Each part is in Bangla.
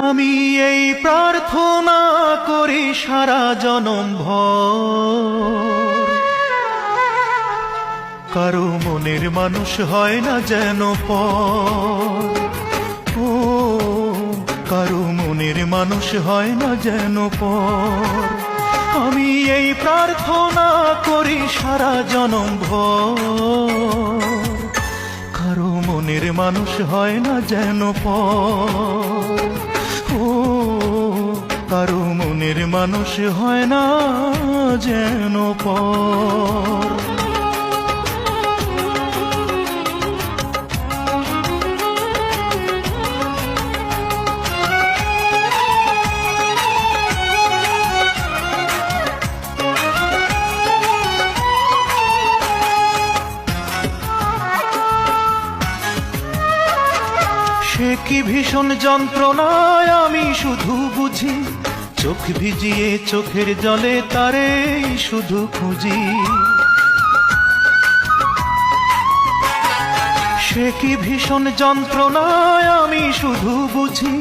আমি এই প্রার্থনা করি সারা জনম ভর, কারো মনের মানুষ হয় না যেন পর। ও কারো মনের মানুষ হয় না যেন পর। আমি এই প্রার্থনা করি সারা জনম ভর, কারো মনের মানুষ হয় না যেন পর। ও কারো মনের মানুষ হয় না যেন পর। সে কি ভীষণ যন্ত্রণায় আমি শুধু বুঝি, চোখ ভিজিয়ে চোখের জলে তারে শুধু খুঁজি। সে কি ভীষণ যন্ত্রণায় আমি শুধু বুঝি,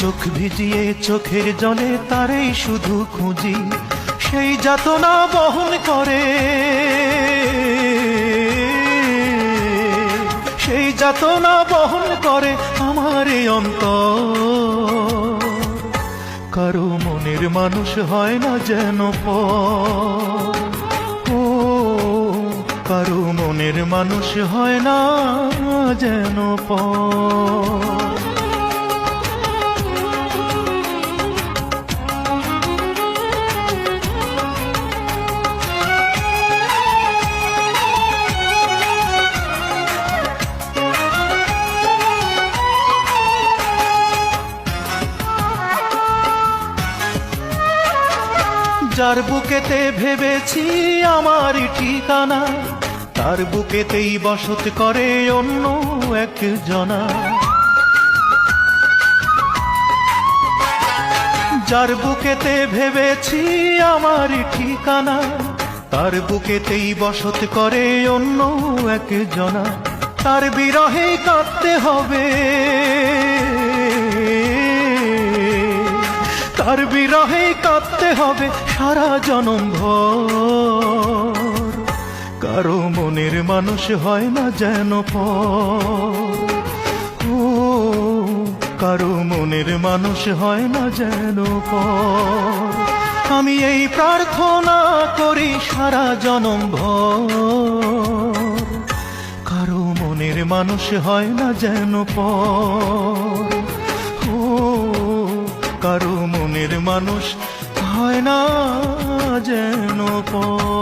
চোখ ভিজিয়ে চোখের জলে তারে শুধু খুঁজি। সেই যাতনা বহন করে, সেই যাতনা বহন করে আমার এই অন্তর। কারো মনের মানুষ হয় না যেন পর। ও কারো মনের মানুষ হয় না যেন পর। যার বুকেতে ভেবেছি আমার ঠিকানা, তার বুকেতেই বসত করে অন্য একজনা। যার বুকেতে ভেবেছি আমার ঠিকানা, তার বুকেতেই বসত করে অন্য একজনা। তার বিরহে কাঁদতে হবে, তার বিরহে কাঁদতে হবে সারা জনম ভর। কারো মনের মানুষ হয় না যেন পর। ও কারো মনের মানুষ হয় না যেন পর। আমি এই প্রার্থনা করি সারা জনম ভর, কারো মনের মানুষ হয় না যেন পর। ও কারো মনের মানুষ হয় না যেন পর।